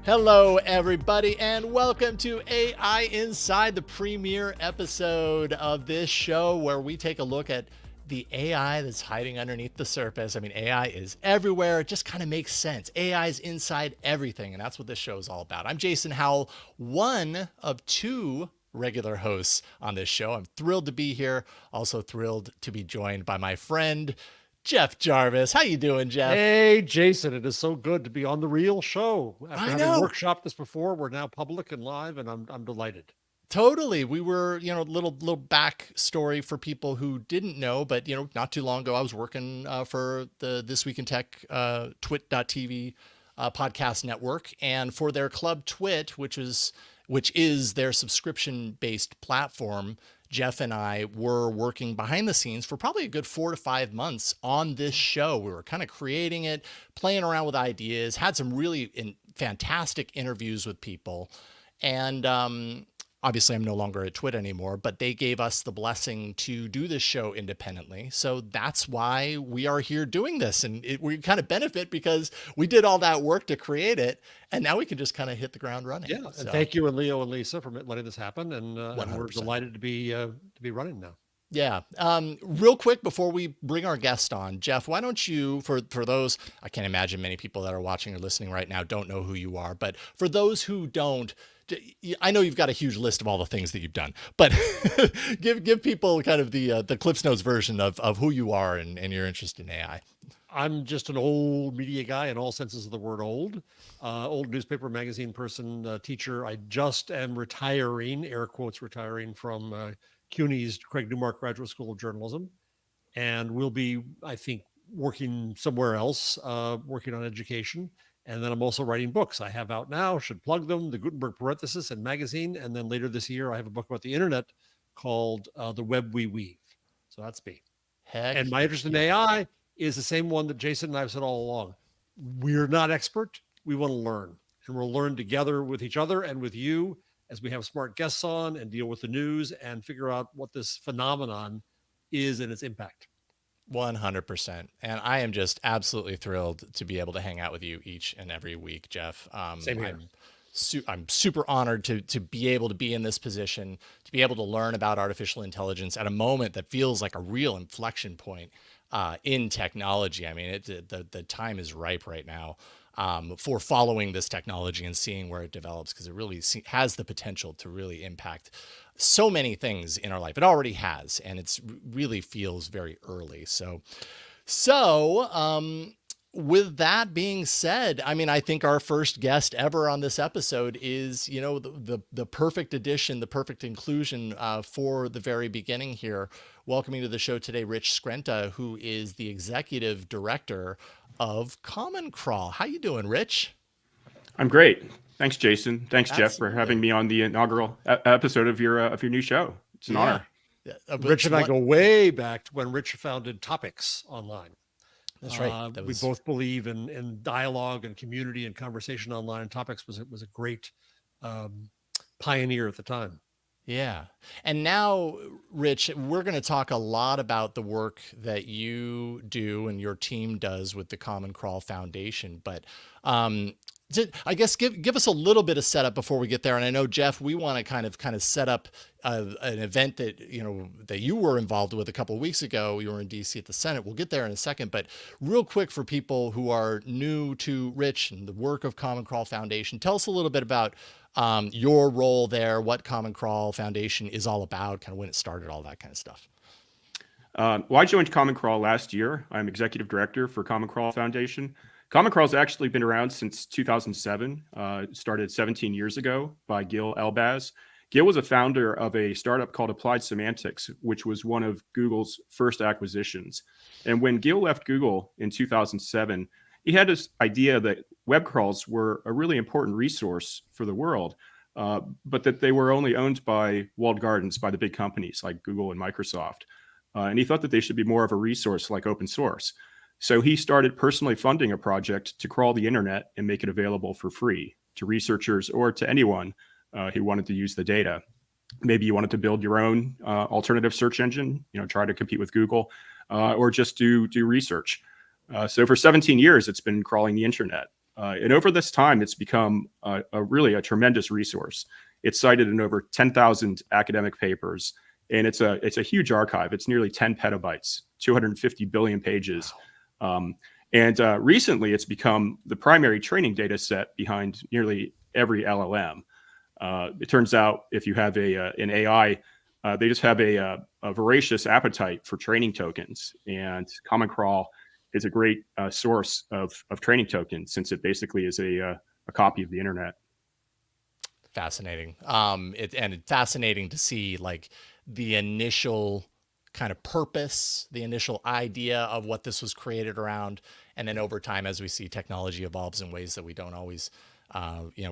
Hello, everybody, and welcome to AI Inside, the premiere episode of this show where we take a look at the AI that's hiding underneath the surface. I mean, AI is everywhere. It just kind of makes sense. AI is inside everything, and that's what this show is all about. I'm Jason Howell, one of two regular hosts on this show. I'm thrilled to be here. Also thrilled to be joined by my friend, Jeff Jarvis. How you doing, Jeff? Hey, Jason, it is so good to be on the real show. After I having know. workshopped this before, we're now public and live, and I'm delighted. Totally. We were, a little backstory for people who didn't know, but, not too long ago, I was working for the This Week in Tech twit.tv podcast network. And for their club Twit, which is their subscription-based platform, Jeff and I were working behind the scenes for probably a good 4 to 5 months on this show. We were kind of creating it, playing around with ideas, had some really fantastic interviews with people. And obviously, I'm no longer at Twit anymore, but they gave us the blessing to do this show independently. So that's why we are here doing this. And we kind of benefit because we did all that work to create it. And now we can just kind of hit the ground running. Yeah, and thank you, and Leo and Lisa, for letting this happen. And we're 100%. delighted to be running now. Yeah. Real quick before we bring our guest on, Jeff, why don't you, for those, I can't imagine many people that are watching or listening right now don't know who you are, but for those who don't, I know you've got a huge list of all the things that you've done, but give people kind of the Cliff's Notes version of who you are and your interest in AI. I'm just an old media guy in all senses of the word old newspaper, magazine person, teacher. I just am retiring, air quotes retiring, from CUNY's Craig Newmark Graduate School of Journalism. And we'll be, I think, working somewhere else, working on education. And then I'm also writing books. I have out now, should plug them, the Gutenberg Parenthesis and magazine. And then later this year, I have a book about the internet called The Web We Weave. So that's me. And my interest in AI is the same one that Jason and I have said all along. We're not expert. We want to learn. And we'll learn together with each other and with you as we have smart guests on and deal with the news and figure out what this phenomenon is and its impact. 100%. And I am just absolutely thrilled to be able to hang out with you each and every week, Jeff. Same here. I'm super honored to be able to be in this position, to be able to learn about artificial intelligence at a moment that feels like a real inflection point in technology. I mean, the time is ripe right now for following this technology and seeing where it develops, because it really has the potential to really impact so many things in our life. It already has, and it's really feels very early. So with that being said, I mean, I think our first guest ever on this episode is, the perfect addition, the perfect inclusion for the very beginning here. Welcoming to the show today, Rich Skrenta, who is the executive director of Common Crawl. How you doing, Rich? I'm great. Thanks, Jason. Thanks, Jeff, for having me on the inaugural episode of your new show. It's an honor. Yeah, Rich and I go way back to when Rich founded Topics Online. That's right. We both believe in dialogue and community and conversation online. And Topics was a great pioneer at the time. Yeah. And now, Rich, we're going to talk a lot about the work that you do and your team does with the Common Crawl Foundation. But I guess give us a little bit of setup before we get there. And I know, Jeff, we want to kind of set up an event that you were involved with a couple of weeks ago. You were in DC at the Senate. We'll get there in a second. But real quick, for people who are new to Rich and the work of Common Crawl Foundation, tell us a little bit about your role there, what Common Crawl Foundation is all about, kind of when it started, all that kind of stuff. Well, I joined Common Crawl last year. I'm executive director for Common Crawl Foundation. Common Crawl's actually been around since 2007. Started 17 years ago by Gil Elbaz. Gil was a founder of a startup called Applied Semantics, which was one of Google's first acquisitions. And when Gil left Google in 2007, he had this idea that web crawls were a really important resource for the world, but that they were only owned by walled gardens, by the big companies like Google and Microsoft. And he thought that they should be more of a resource like open source. So he started personally funding a project to crawl the internet and make it available for free to researchers or to anyone who wanted to use the data. Maybe you wanted to build your own alternative search engine, try to compete with Google, or just do research. So for 17 years, it's been crawling the internet. And over this time, it's become really a tremendous resource. It's cited in over 10,000 academic papers, and it's a huge archive. It's nearly 10 petabytes, 250 billion pages. Wow. And recently, it's become the primary training data set behind nearly every LLM. It turns out if you have an AI, they just have a voracious appetite for training tokens, and Common Crawl is a great source of training tokens, since it basically is a copy of the internet. Fascinating. And fascinating to see like the initial kind of purpose, the initial idea of what this was created around, and then over time, as we see technology evolves in ways that we don't always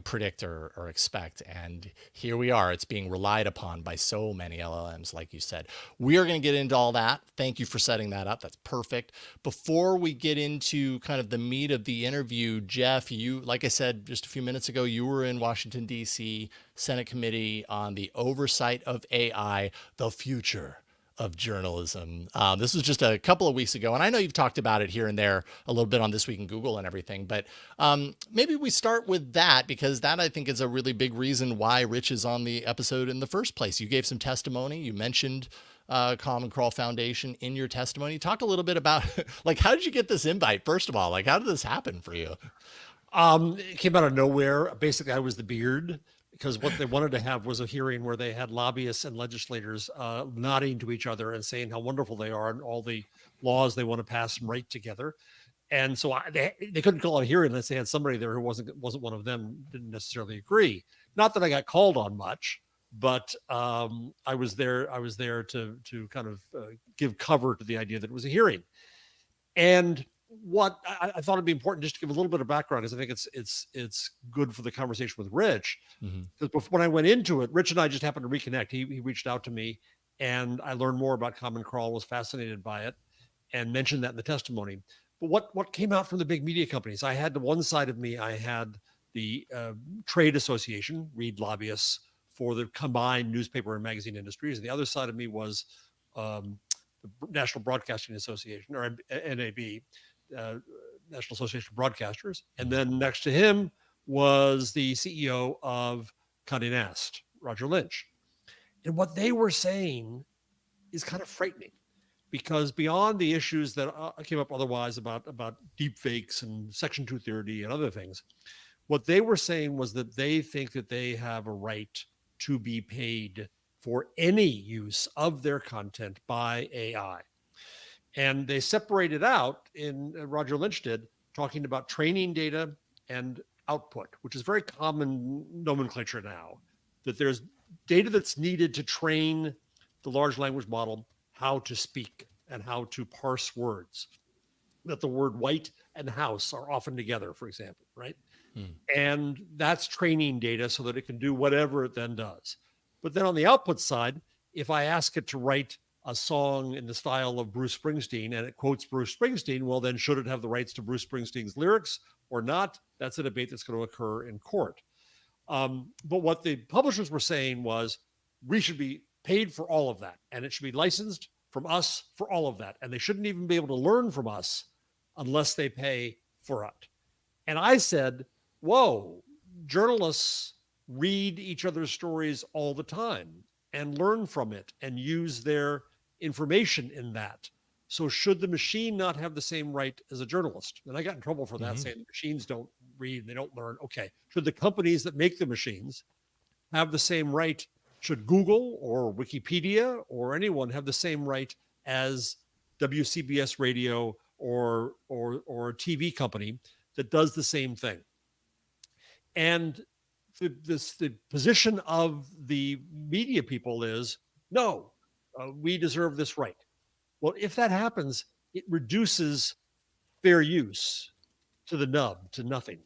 predict or expect. And here we are. It's being relied upon by so many LLMs, like you said. We are going to get into all that. Thank you for setting that up. That's perfect. Before we get into kind of the meat of the interview, Jeff, you, like I said just a few minutes ago, you were in Washington, D.C., Senate Committee on the Oversight of AI, the future of journalism. This was just a couple of weeks ago, and I know you've talked about it here and there a little bit on This Week in Google and everything, but maybe we start with that, because that, I think, is a really big reason why Rich is on the episode in the first place. You gave some testimony. You mentioned Common Crawl Foundation in your testimony. Talk a little bit about, like, how did you get this invite, first of all? Like, how did this happen for you? It came out of nowhere. Basically, I was the beard, because what they wanted to have was a hearing where they had lobbyists and legislators nodding to each other and saying how wonderful they are and all the laws they want to pass and write together. And so they couldn't call it a hearing unless they had somebody there who wasn't one of them, didn't necessarily agree. Not that I got called on much, but I was there to kind of give cover to the idea that it was a hearing. And what I thought it'd be important just to give a little bit of background, because I think it's good for the conversation with Rich. Because when I went into it, Rich and I just happened to reconnect. He reached out to me, and I learned more about Common Crawl, was fascinated by it, and mentioned that in the testimony. But what came out from the big media companies? I had, to one side of me, I had the trade association, read lobbyists for the combined newspaper and magazine industries, and the other side of me was the National Broadcasting Association, or NAB, National Association of Broadcasters. And then next to him was the CEO of Condé Nast, Roger Lynch. And what they were saying is kind of frightening, because beyond the issues that came up otherwise about deep fakes and Section 230 and other things, what they were saying was that they think that they have a right to be paid for any use of their content by AI. And they separated out, in Roger Lynch did, talking about training data and output, which is very common nomenclature now, that there's data that's needed to train the large language model how to speak and how to parse words, that the word white and house are often together, for example, right? And that's training data so that it can do whatever it then does. But then on the output side, if I ask it to write a song in the style of Bruce Springsteen and it quotes Bruce Springsteen, well, then should it have the rights to Bruce Springsteen's lyrics or not? That's a debate that's going to occur in court. But what the publishers were saying was, we should be paid for all of that, and it should be licensed from us for all of that. And they shouldn't even be able to learn from us unless they pay for it. And I said, whoa, journalists read each other's stories all the time and learn from it and use their information in that. So should the machine not have the same right as a journalist? And I got in trouble for that, saying the machines don't read, they don't learn. Okay, should the companies that make the machines have the same right? Should Google or Wikipedia or anyone have the same right as WCBS Radio or a TV company that does the same thing? And the position of the media people is, no, we deserve this right. Well, if that happens, it reduces fair use to the nub, to nothing.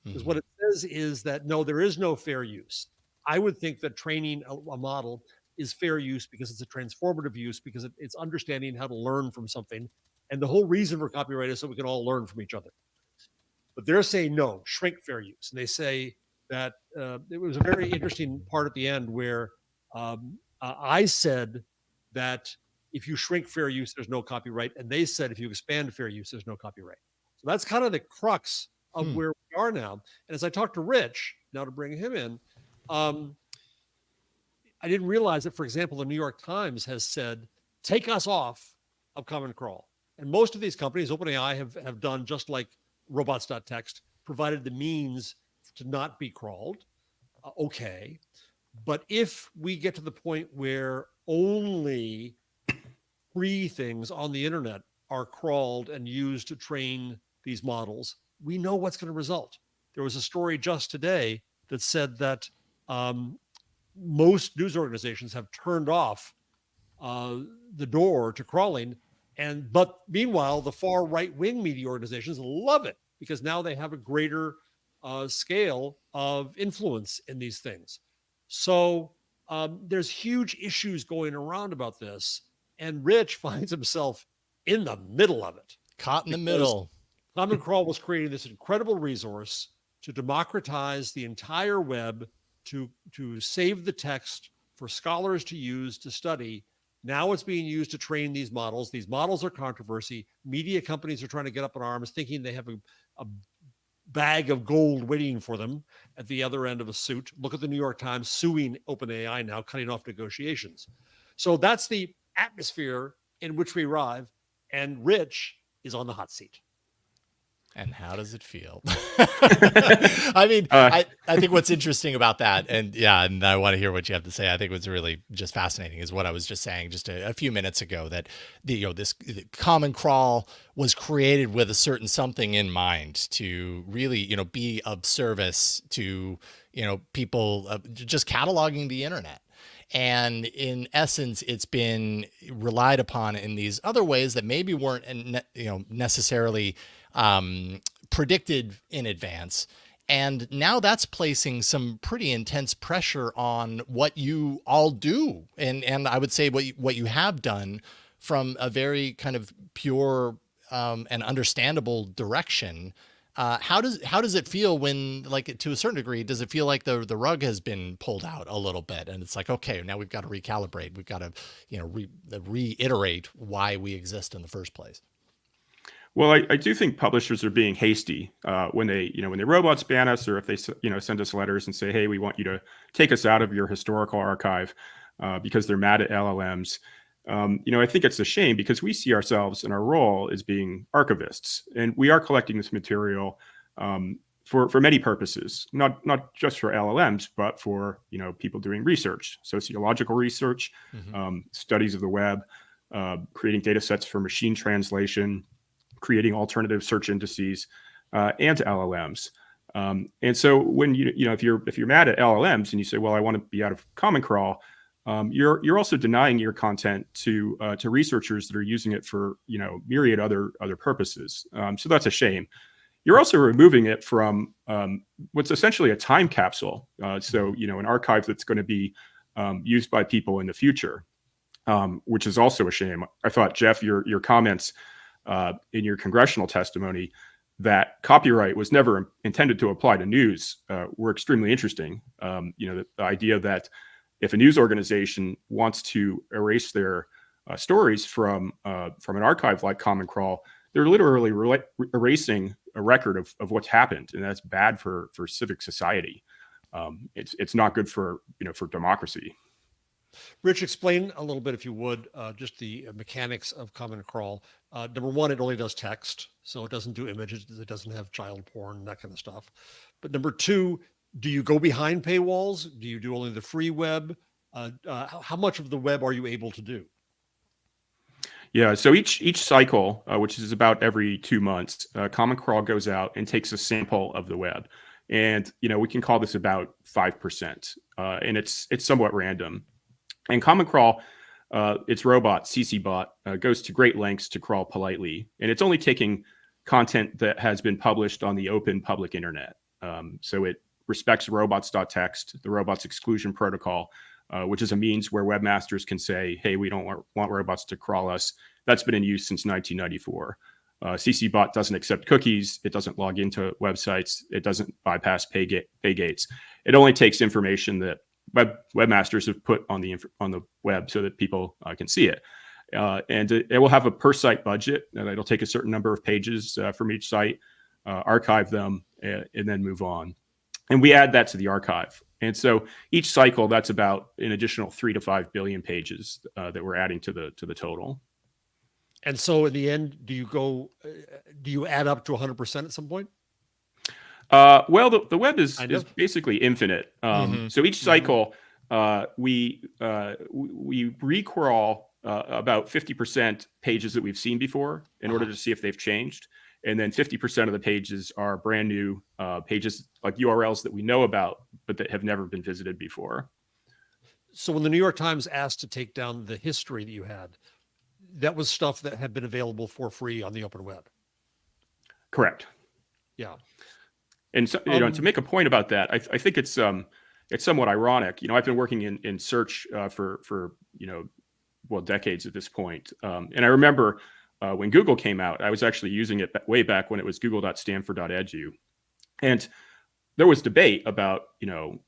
Because what it says is that, no, there is no fair use. I would think that training a model is fair use because it's a transformative use, because it's understanding how to learn from something. And the whole reason for copyright is so we can all learn from each other. But they're saying, no, shrink fair use. And they say that it was a very interesting part at the end where I said that if you shrink fair use, there's no copyright. And they said, if you expand fair use, there's no copyright. So that's kind of the crux of where we are now. And as I talked to Rich, now to bring him in, I didn't realize that, for example, the New York Times has said, take us off of Common Crawl. And most of these companies, OpenAI, have done just like robots.txt, provided the means to not be crawled. Okay. But if we get to the point where only free things on the internet are crawled and used to train these models, we know what's going to result. There was a story just today that said that most news organizations have turned off the door to crawling, but meanwhile, the far right-wing media organizations love it because now they have a greater scale of influence in these things. So there's huge issues going around about this, and Rich finds himself in the middle of it. Caught in the middle. Common Crawl was creating this incredible resource to democratize the entire web, to save the text for scholars to use to study. Now it's being used to train these models. These models are controversy. Media companies are trying to get up in arms, thinking they have a bag of gold waiting for them at the other end of a suit. Look at the New York Times suing OpenAI now, cutting off negotiations. So that's the atmosphere in which we arrive, and Rich is on the hot seat. And how does it feel? I mean, I think what's interesting about that, and I want to hear what you have to say. I think what's really just fascinating is what I was just saying just a few minutes ago, that this Common Crawl was created with a certain something in mind to really, be of service to, people just cataloging the internet. And in essence, it's been relied upon in these other ways that maybe weren't, necessarily predicted in advance. And now that's placing some pretty intense pressure on what you all do. And I would say what you have done from a very kind of pure and understandable direction. How does it feel when, like, to a certain degree, does it feel like the rug has been pulled out a little bit, and it's like, okay, now we've got to recalibrate, we've got to reiterate why we exist in the first place? Well, I do think publishers are being hasty when they robots ban us, or if they send us letters and say, hey, we want you to take us out of your historical archive because they're mad at LLMs. I think it's a shame because we see ourselves in our role as being archivists, and we are collecting this material for many purposes, not just for LLMs, but for people doing research, sociological research, studies of the web, creating data sets for machine translation, creating alternative search indices, and to LLMs. And so when if you're mad at LLMs and you say, well, I want to be out of Common Crawl, you're also denying your content to researchers that are using it for myriad other purposes. So that's a shame. You're also removing it from what's essentially a time capsule. So an archive that's going to be used by people in the future, which is also a shame. I thought, Jeff, your comments in your congressional testimony that copyright was never intended to apply to news were extremely interesting. The idea that if a news organization wants to erase their stories from an archive like Common Crawl, they're literally erasing a record of what's happened, and that's bad for civic society. It's not good for democracy. Rich, explain a little bit, if you would, just the mechanics of Common Crawl. Number one, it only does text, so it doesn't do images. It doesn't have child porn, that kind of stuff. But number two, do you go behind paywalls? Do you do only the free web? How much of the web are you able to do? Yeah, so each cycle, which is about every 2 months, Common Crawl goes out and takes a sample of the web. And, we can call this about 5%. And it's somewhat random. And Common Crawl, its robot, CCBot, goes to great lengths to crawl politely. And it's only taking content that has been published on the open public internet. So it respects robots.txt, the robots exclusion protocol, which is a means where webmasters can say, hey, we don't want robots to crawl us. That's been in use since 1994. CCBot doesn't accept cookies. It doesn't log into websites. It doesn't bypass pay gates. It only takes information that webmasters have put on the web so that people can see it. And it will have a per site budget, and it'll take a certain number of pages from each site. archive them, and then move on. And we add that to the archive. And so each cycle, that's about an additional 3 to 5 billion pages that we're adding to the total. And so in the end, do you add up to 100% at some point? Well, the web is basically infinite. So each cycle, we recrawl about 50% pages that we've seen before in order to see if they've changed. And then 50% of the pages are brand new pages, like URLs that we know about, but that have never been visited before. So when the New York Times asked to take down the history that you had, that was stuff that had been available for free on the open web. Correct. Yeah. And so, to make a point about that, I think it's somewhat ironic. I've been working in search for decades at this point. And I remember when Google came out, I was actually using it way back when it was google.stanford.edu. And there was debate about,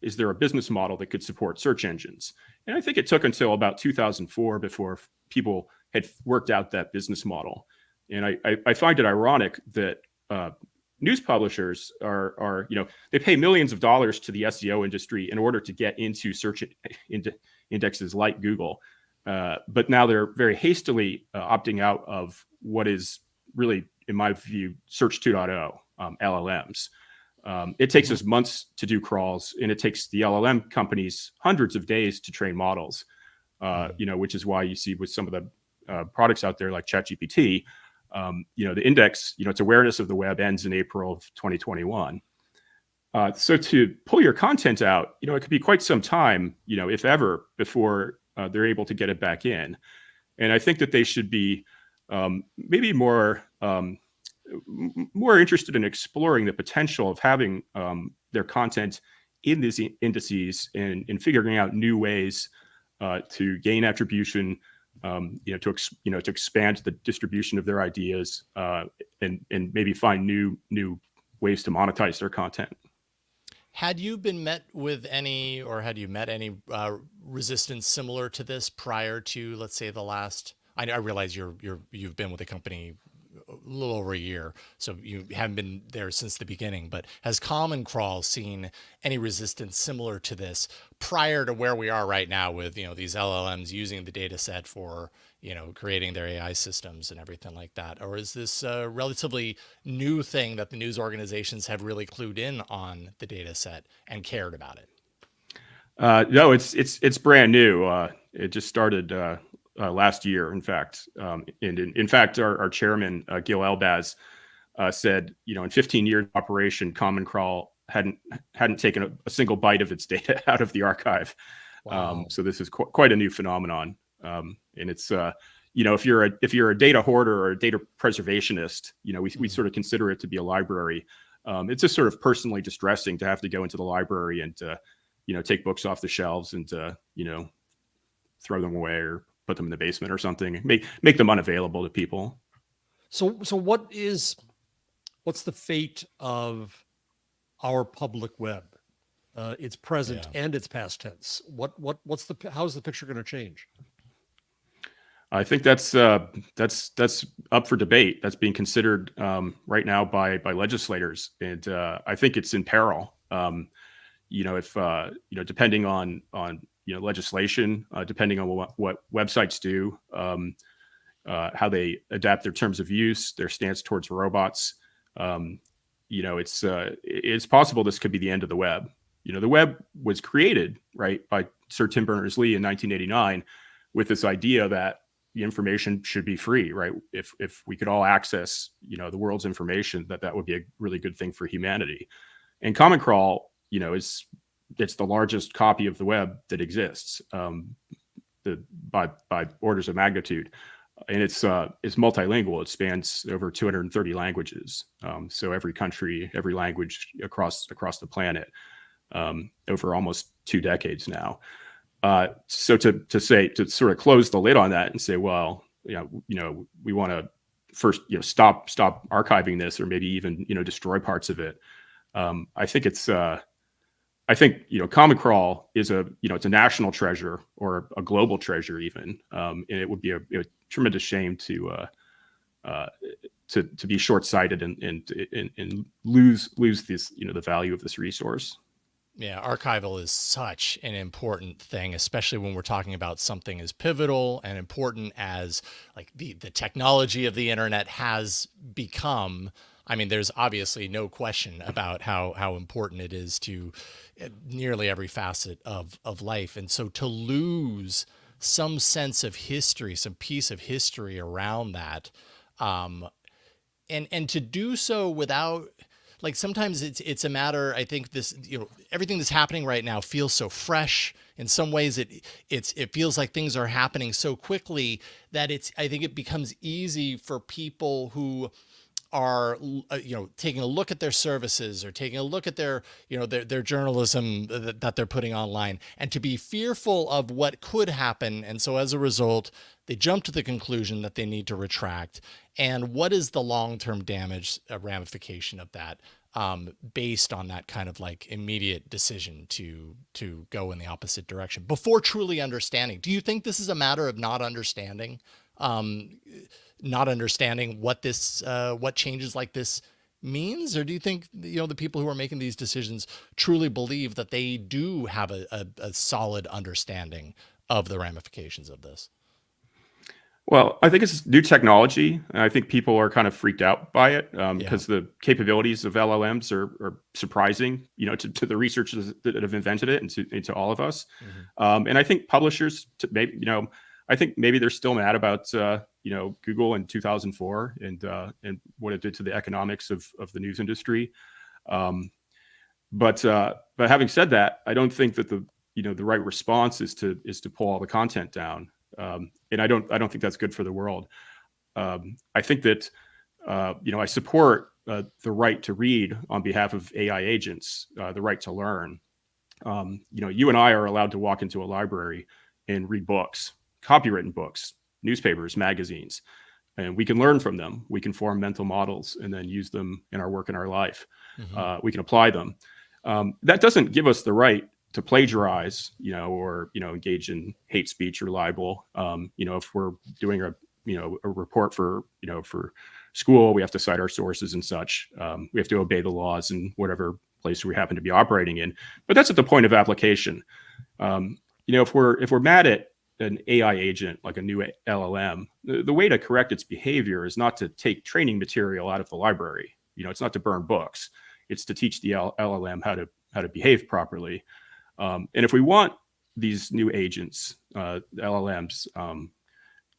is there a business model that could support search engines? And I think it took until about 2004 before people had worked out that business model. And I find it ironic that news publishers are they pay millions of dollars to the SEO industry in order to get into search indexes like Google. But now they're very hastily opting out of what is really, in my view, Search 2.0, LLMs. It takes us months to do crawls, and it takes the LLM companies hundreds of days to train models, which is why you see with some of the products out there like ChatGPT, the index, its awareness of the web ends in April of 2021. So to pull your content out, it could be quite some time, if ever, before they're able to get it back in. And I think that they should be maybe more interested in exploring the potential of having their content in these indices and figuring out new ways to gain attribution, to expand the distribution of their ideas, and maybe find new ways to monetize their content. Had you been met with any, or had you met any resistance similar to this prior to, let's say, the last? I realize you've been with the company a little over a year, so you haven't been there since the beginning. But has Common Crawl seen any resistance similar to this prior to where we are right now with these LLMs using the data set for creating their AI systems and everything like that? Or is this a relatively new thing that the news organizations have really clued in on the data set and cared about it? No, it's brand new. It just started last year, in fact. And in fact, our chairman, Gil Elbaz, said, in 15 years of operation, Common Crawl hadn't taken a single byte of its data out of the archive. Wow. So this is quite a new phenomenon. And it's if you're a data hoarder or a data preservationist, we sort of consider it to be a library. It's just sort of personally distressing to have to go into the library and take books off the shelves and throw them away or put them in the basement or something, make them unavailable to people. So what's the fate of our public web? Its present and its past tense. How's the picture going to change? I think that's up for debate. That's being considered right now by legislators, and I think it's in peril. If depending on legislation, depending on what websites do, how they adapt their terms of use, their stance towards robots, it's possible this could be the end of the web. The web was created by Sir Tim Berners-Lee in 1989 with this idea that the information should be free, right? If we could all access, the world's information, that would be a really good thing for humanity. And Common Crawl, it's the largest copy of the web that exists, by orders of magnitude, and it's multilingual. It spans over 230 languages, so every country, every language across the planet, over almost 2 decades now. So to sort of close the lid on that and say, well, we want to first, stop archiving this, or maybe even, destroy parts of it. I think Common Crawl is it's a national treasure, or a global treasure even. And it would be a tremendous shame to to be short-sighted and lose this, the value of this resource. Yeah, archival is such an important thing, especially when we're talking about something as pivotal and important as like the technology of the internet has become. I mean, there's obviously no question about how important it is to nearly every facet of life. And so to lose some sense of history, some piece of history around that, um, and to do so without, like, sometimes it's a matter, I think this, everything that's happening right now feels so fresh. In some ways it feels like things are happening so quickly that I think it becomes easy for people who are taking a look at their services or taking a look at their their journalism that they're putting online, and to be fearful of what could happen. And so as a result, they jump to the conclusion that they need to retract. And what is the long-term damage ramification of that, based on that kind of like immediate decision to go in the opposite direction before truly understanding? Do you think this is a matter of not understanding, what this what changes like this means? Or do you think the people who are making these decisions truly believe that they do have a solid understanding of the ramifications of this? Well, I think it's new technology, and I think people are kind of freaked out by it because the capabilities of LLMs are surprising, to the researchers that have invented it, and to all of us. And I think publishers, I think maybe they're still mad about Google in 2004 and what it did to the economics of the news industry. But having said that, I don't think that the right response is to pull all the content down. And I don't think that's good for the world. I think that I support the right to read on behalf of AI agents, the right to learn. You and I are allowed to walk into a library and read books, copywritten books, newspapers, magazines, and we can learn from them. We can form mental models and then use them in our work and our life. We can apply them. That doesn't give us the right to plagiarize, or engage in hate speech or libel. If we're doing a report for school, we have to cite our sources and such. We have to obey the laws in whatever place we happen to be operating in. But that's at the point of application. If we're mad at an AI agent like a new LLM, the way to correct its behavior is not to take training material out of the library. It's not to burn books. It's to teach the LLM how to behave properly. And if we want these new agents, LLMs,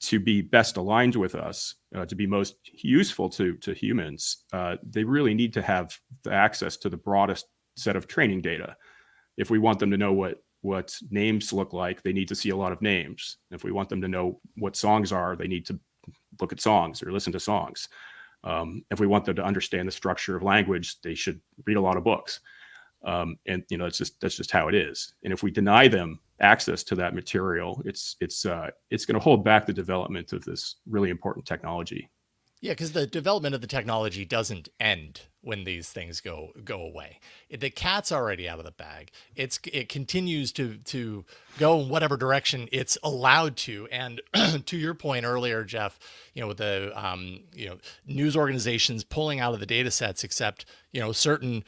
to be best aligned with us, to be most useful to humans, they really need to have the access to the broadest set of training data. If we want them to know what names look like, they need to see a lot of names. If we want them to know what songs are, they need to look at songs or listen to songs. If we want them to understand the structure of language, they should read a lot of books. And that's just how it is. And if we deny them access to that material, it's going to hold back the development of this really important technology. Yeah, because the development of the technology doesn't end when these things go away. The cat's already out of the bag. It continues to go in whatever direction it's allowed to. And to your point earlier, Jeff, with the news organizations pulling out of the data sets, except certain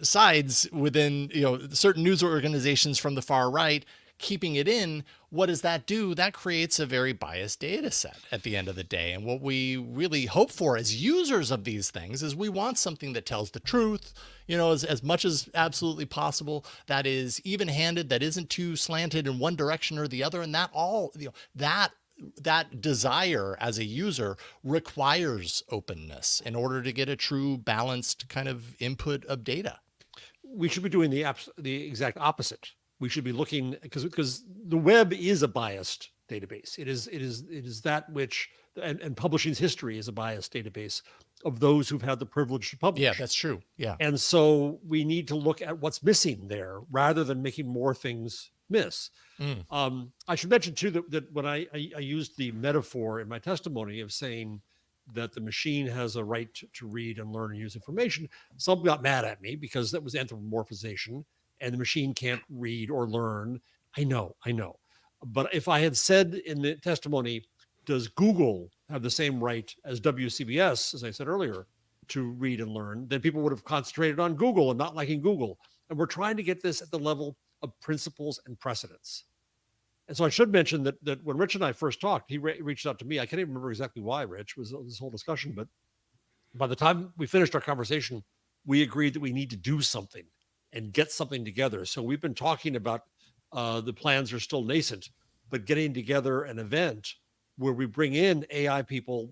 sides within certain news organizations from the far right keeping it in, what does that do? That creates a very biased data set at the end of the day. And what we really hope for as users of these things is we want something that tells the truth, as much as absolutely possible, that is even-handed, that isn't too slanted in one direction or the other. And that desire as a user requires openness in order to get a true balanced kind of input of data. We should be doing the exact opposite. We should be looking, because the web is a biased database. It is that which, and publishing's history is a biased database of those who've had the privilege to publish. Yeah, that's true. Yeah. And so we need to look at what's missing there rather than making more things miss. I should mention too that when I used the metaphor in my testimony of saying that the machine has a right to read and learn and use information, some got mad at me because that was anthropomorphization and the machine can't read or learn. I know. But if I had said in the testimony, does Google have the same right as WCBS, as I said earlier, to read and learn, then people would have concentrated on Google and not liking Google. And we're trying to get this at the level of principles and precedents. And so I should mention that when Rich and I first talked, he reached out to me. I can't even remember exactly why, Rich, was this whole discussion. But by the time we finished our conversation, we agreed that we need to do something and get something together. So we've been talking about the plans are still nascent, but getting together an event where we bring in AI people,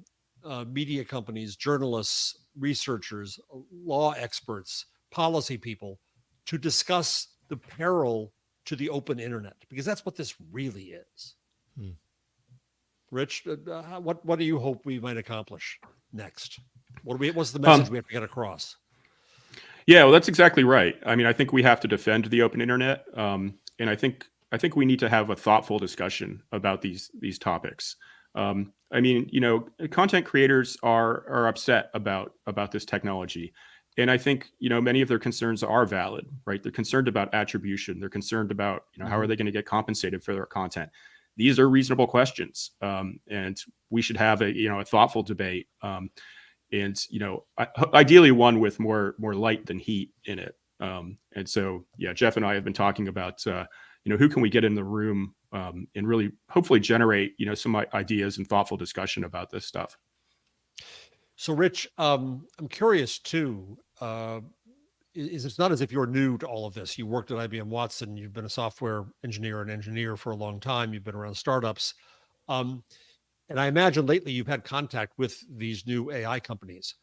media companies, journalists, researchers, law experts, policy people to discuss the peril to the open internet, because that's what this really is. Rich, what do you hope we might accomplish next? What's the message we have to get across? Yeah, well, that's exactly right. I mean, I think we have to defend the open internet, and I think we need to have a thoughtful discussion about these topics. I mean, you know, content creators are upset about this technology, and I think, you know, many of their concerns are valid, right? They're concerned about attribution. They're concerned about, you know, how are they going to get compensated for their content? These are reasonable questions, and we should have a thoughtful debate. And you know, ideally one with more light than heat in it. And so, yeah, Jeff and I have been talking about, you know, who can we get in the room and really hopefully generate, you know, some ideas and thoughtful discussion about this stuff. So, Rich, I'm curious too. It's not as if you're new to all of this. You worked at IBM Watson. You've been a software engineer for a long time. You've been around startups. And I imagine lately you've had contact with these new AI companies.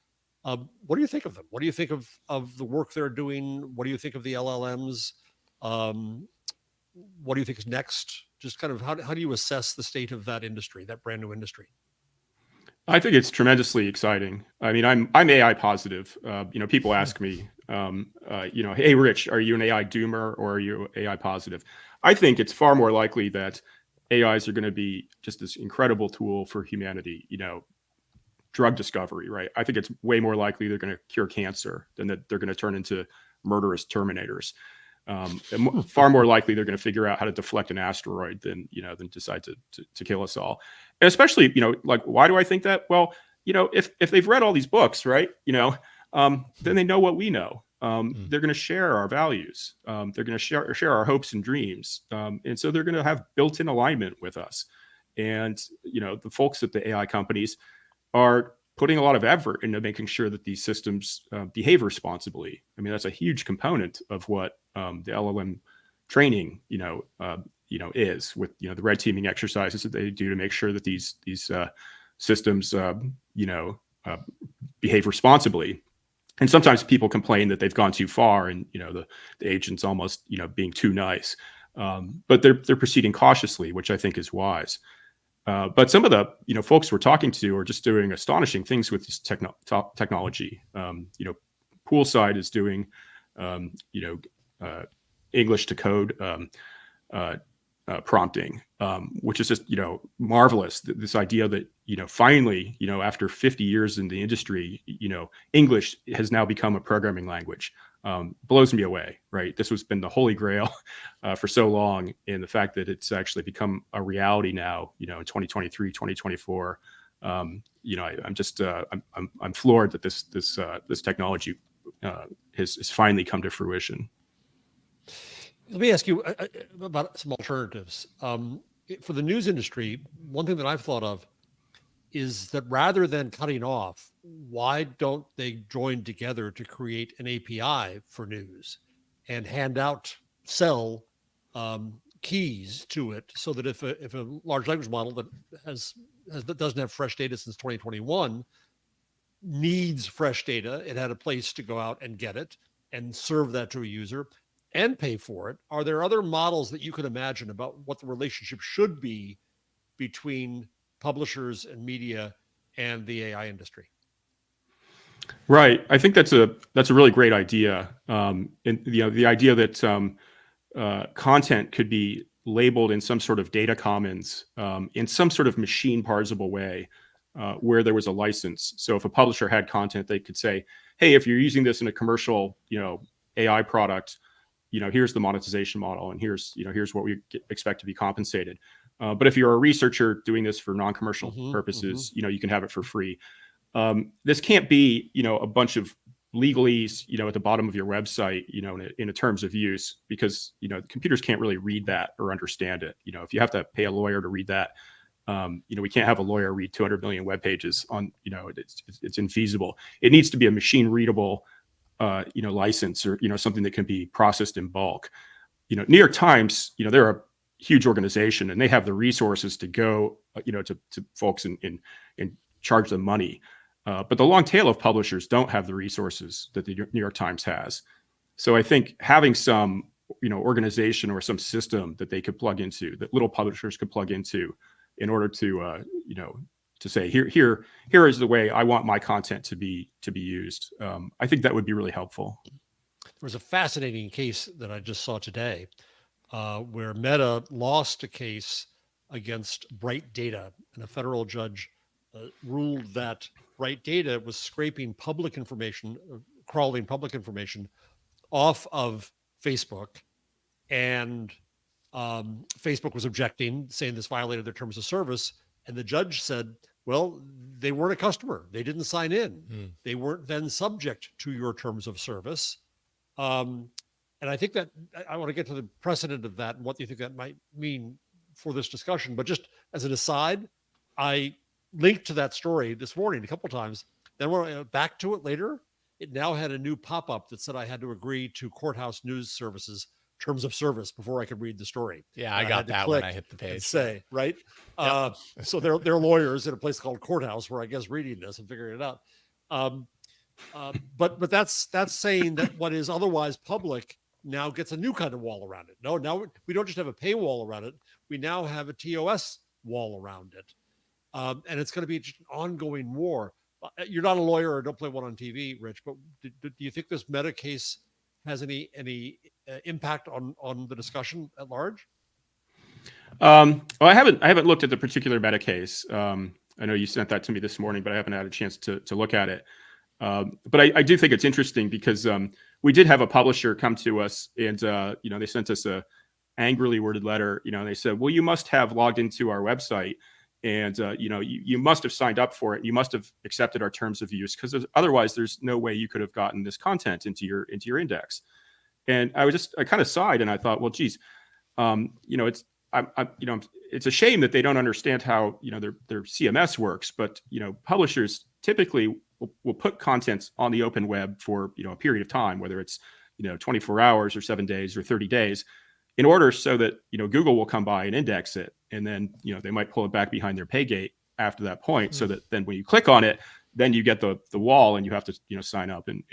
What do you think of them? What do you think of the work they're doing? What do you think of the LLMs? What do you think is next? Just kind of how do you assess the state of that industry, that brand new industry? I think it's tremendously exciting. I mean, I'm AI positive. You know, people ask me, you know, hey, Rich, are you an AI doomer or are you AI positive? I think it's far more likely that AIs are going to be just this incredible tool for humanity, you know, drug discovery, right? I think it's way more likely they're going to cure cancer than that they're going to turn into murderous terminators. And far more likely they're going to figure out how to deflect an asteroid than decide to kill us all. And especially, you know, like, why do I think that? Well, you know, if they've read all these books, right, you know, then they know what we know. They're going to share our values. They're going to share our hopes and dreams. And so they're going to have built-in alignment with us. And, you know, the folks at the AI companies are putting a lot of effort into making sure that these systems behave responsibly. I mean, that's a huge component of what the LLM training, is with, you know, the red teaming exercises that they do to make sure that these systems, behave responsibly. And sometimes people complain that they've gone too far and, you know, the agent's almost, you know, being too nice. But they're proceeding cautiously, which I think is wise. But some of the, you know, folks we're talking to are just doing astonishing things with this technology. You know, Poolside is doing, English to code prompting, which is just, you know, marvelous. This idea that, you know, finally, you know, after 50 years in the industry, you know, English has now become a programming language. Blows me away, right? This has been the holy grail for so long, and the fact that it's actually become a reality now, you know, in 2023, 2024. You know, I'm floored that this technology has finally come to fruition. Let me ask you about some alternatives. For the news industry, one thing that I've thought of is that rather than cutting off, why don't they join together to create an API for news and sell keys to it, so that if a large language model that doesn't have fresh data since 2021 needs fresh data, it had a place to go out and get it and serve that to a user and pay for it. Are there other models that you could imagine about what the relationship should be between publishers and media and the AI industry? Right. I think that's a really great idea. And, you know, the idea that content could be labeled in some sort of data commons, in some sort of machine parsable way, where there was a license. So if a publisher had content, they could say, hey, if you're using this in a commercial, you know, AI product, you know, here's the monetization model, and here's what we expect to be compensated. But if you're a researcher doing this for non-commercial purposes, Mm-hmm. you can have it for free. This can't be, a bunch of legalese, at the bottom of your website, in a terms of use, because, computers can't really read that or understand it. If you have to pay a lawyer to read that, we can't have a lawyer read 200 million web pages on, it's infeasible. It needs to be a machine readable, license, or, something that can be processed in bulk. New York Times, they're a huge organization, and they have the resources to go, to folks and charge them money. But the long tail of publishers don't have the resources that the New York Times has. So I think having some, organization or some system that they could plug into, that little publishers could plug into, in order to, to say, here is the way I want my content to be used. I think that would be really helpful. There was a fascinating case that I just saw today, where Meta lost a case against Bright Data, and a federal judge ruled that Bright Data was scraping public information, crawling public information off of Facebook, and Facebook was objecting, saying this violated their terms of service. And the judge said, well, they weren't a customer. They didn't sign in. They weren't then subject to your terms of service. And I think that I want to get to the precedent of that and what do you think that might mean for this discussion. But just as an aside, I linked to that story this morning a couple of times. Then when I went back to it later, it now had a new pop-up that said I had to agree to Courthouse News Services terms of service before I could read the story. Yeah, I got that when I hit the page. Say, right? Yep. So they're lawyers in a place called Courthouse, where I guess reading this and figuring it out. But that's saying that what is otherwise public now gets a new kind of wall around it. No, now we don't just have a paywall around it. We now have a TOS wall around it. And it's going to be just an ongoing war. You're not a lawyer or don't play one on TV, Rich, but do you think this Meta case has any impact on the discussion at large? Well, I haven't looked at the particular Meta case. I know you sent that to me this morning, but I haven't had a chance to look at it. But I do think it's interesting because we did have a publisher come to us, and they sent us a angrily worded letter. And they said, well, you must have logged into our website, and you must have signed up for it. You must have accepted our terms of use, because otherwise there's no way you could have gotten this content into your index. And I kind of sighed, and I thought, well, geez, it's a shame that they don't understand how their CMS works. But publishers typically will put content on the open web for a period of time, whether it's 24 hours or 7 days or 30 days, in order so that Google will come by and index it, and then they might pull it back behind their pay gate after that point, so that then when you click on it, then you get the wall, and you have to sign up and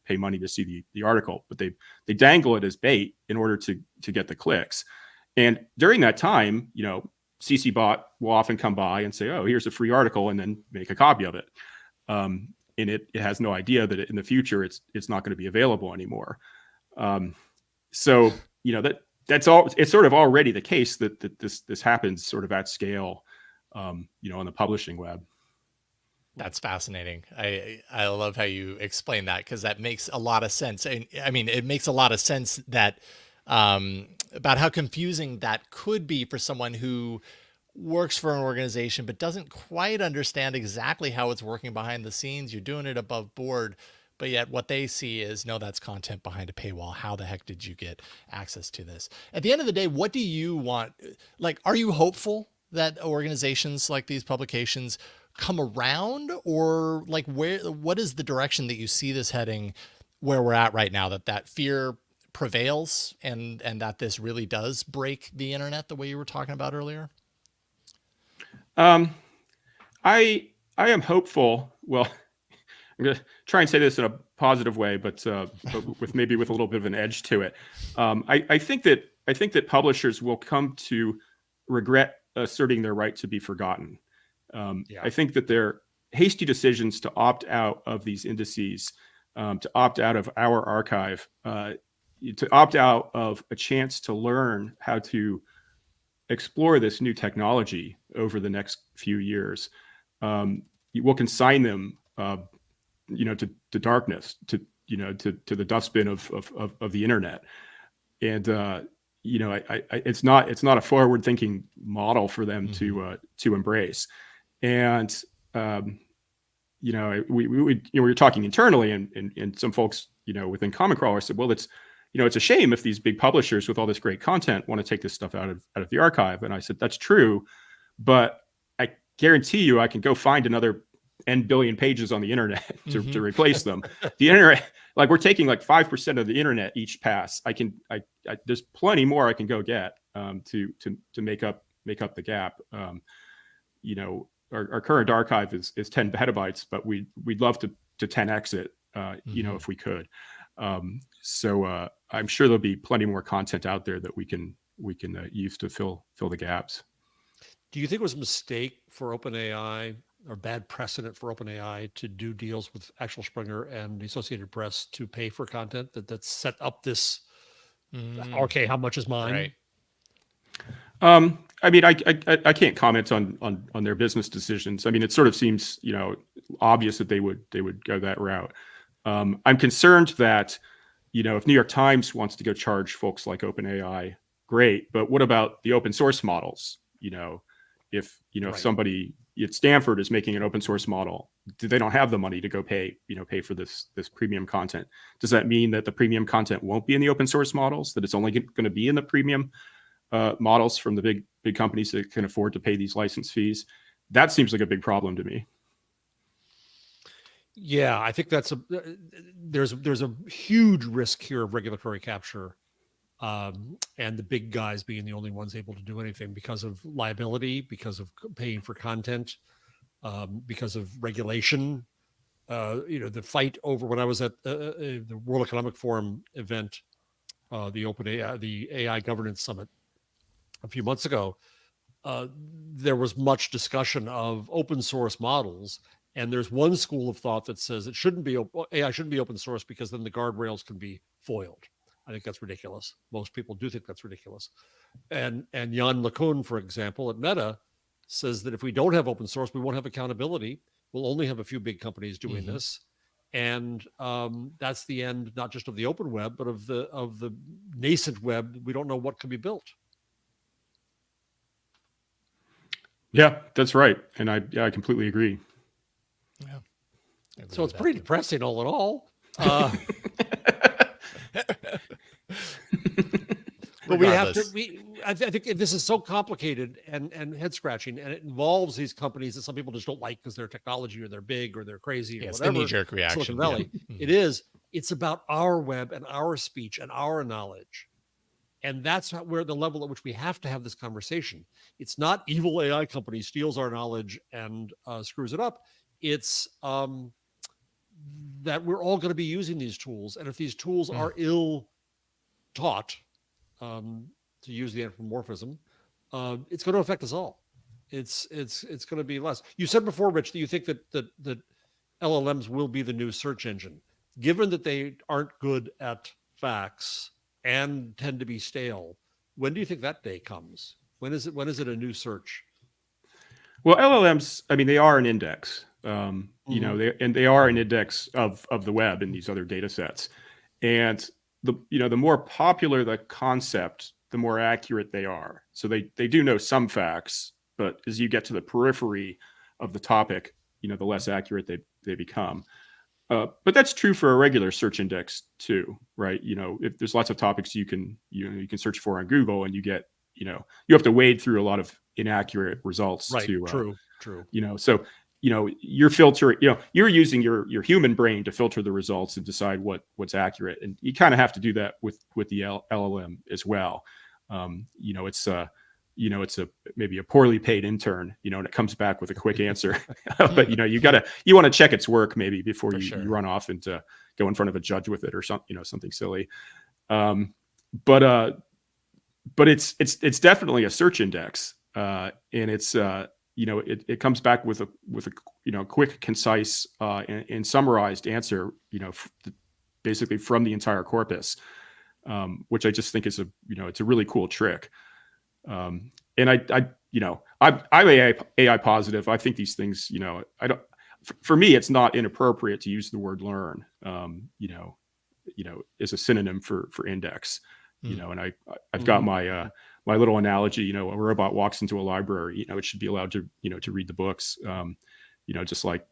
pay money to see the article. But they dangle it as bait in order to get the clicks. And during that time, CCBot will often come by and say, oh, here's a free article, and then make a copy of it. And it has no idea that in the future it's not going to be available anymore. So that's all. It's sort of already the case that this happens sort of at scale, on the publishing web. That's fascinating. I love how you explain that, because that makes a lot of sense. And I mean, it makes a lot of sense that about how confusing that could be for someone who works for an organization but doesn't quite understand exactly how it's working behind the scenes. You're doing it above board, but yet what they see is, no, that's content behind a paywall. How the heck did you get access to this? At the end of the day, what do you want? Like, are you hopeful that organizations like these publications come around, or like what is the direction that you see this heading, where we're at right now, that fear prevails and that this really does break the internet the way you were talking about earlier? I am hopeful. Well, I'm going to try and say this in a positive way, but with a little bit of an edge to it. I think that publishers will come to regret asserting their right to be forgotten. I think that their hasty decisions to opt out of these indices, to opt out of our archive, to opt out of a chance to learn how to explore this new technology over the next few years, will consign them, to darkness, to the dustbin of the internet. And it's not a forward thinking model for them to embrace. And we were talking internally, and some folks within Common Crawler said, well, it's a shame if these big publishers with all this great content want to take this stuff out of the archive. And I said, that's true, but I guarantee you I can go find another N billion pages on the internet to replace them. The internet, like, we're taking like 5% of the internet each pass. There's plenty more I can go get to make up the gap. Our current archive is 10 petabytes, but we'd love to 10x it, if we could. So I'm sure there'll be plenty more content out there that we can use to fill the gaps. Do you think it was a mistake for OpenAI, or bad precedent for OpenAI, to do deals with Axel Springer and the Associated Press to pay for content that set up this? Okay, how much is mine? Right. I mean, I can't comment on their business decisions. I mean, it sort of seems obvious that they would go that route. I'm concerned that if New York Times wants to go charge folks like OpenAI, great, but what about the open source models? If somebody at Stanford is making an open source model, they don't have the money to go pay for this premium content. Does that mean that the premium content won't be in the open source models? That it's only going to be in the premium models from the big companies that can afford to pay these license fees? That seems like a big problem to me. Yeah, I think there's a huge risk here of regulatory capture, and the big guys being the only ones able to do anything because of liability, because of paying for content, because of regulation. The fight over, when I was at the World Economic Forum event, the AI Governance Summit a few months ago, there was much discussion of open source models. And there's one school of thought that says AI shouldn't be open source because then the guardrails can be foiled. I think that's ridiculous. Most people do think that's ridiculous. And Jan LeCun, for example, at Meta, says that if we don't have open source, we won't have accountability. We'll only have a few big companies doing this. And that's the end, not just of the open web, but of the nascent web. We don't know what can be built. Yeah, that's right. And I completely agree. Yeah. So it's pretty depressing all in all. But we have to. I think this is so complicated and head scratching, and it involves these companies that some people just don't like because they're technology or they're big or they're crazy or it's whatever. the knee-jerk reaction. Silicon Valley. Yeah. It is. It's about our web and our speech and our knowledge, and that's where the level at which we have to have this conversation. It's not evil AI company steals our knowledge and screws it up. It's that we're all going to be using these tools, and if these tools are ill taught, to use the anthropomorphism, it's going to affect us all. It's going to be less. You said before, Rich, that you think that LLMs will be the new search engine, given that they aren't good at facts and tend to be stale. When do you think that day comes? When is it a new search? Well, LLMs, I mean, they are an index. They are an index of the web and these other data sets. And the more popular the concept, the more accurate they are. So they do know some facts, but as you get to the periphery of the topic, the less accurate they become. But that's true for a regular search index too, right? If there's lots of topics you can search for on Google, and you get, you have to wade through a lot of inaccurate results. Right. True. So you're filtering, you're using your human brain to filter the results and decide what's accurate. And you kind of have to do that with the LLM as well. It's maybe a poorly paid intern, and it comes back with a quick answer, but you want to check its work maybe before you run off and go in front of a judge with it or something silly. But it's definitely a search index. And it's, it comes back with a quick, concise, and summarized answer, basically from the entire corpus, which I just think is it's a really cool trick. And I'm AI positive. I think these things, for me, it's not inappropriate to use the word learn, as a synonym for index. And I've got my my little analogy. A robot walks into a library, it should be allowed to to read the books, just like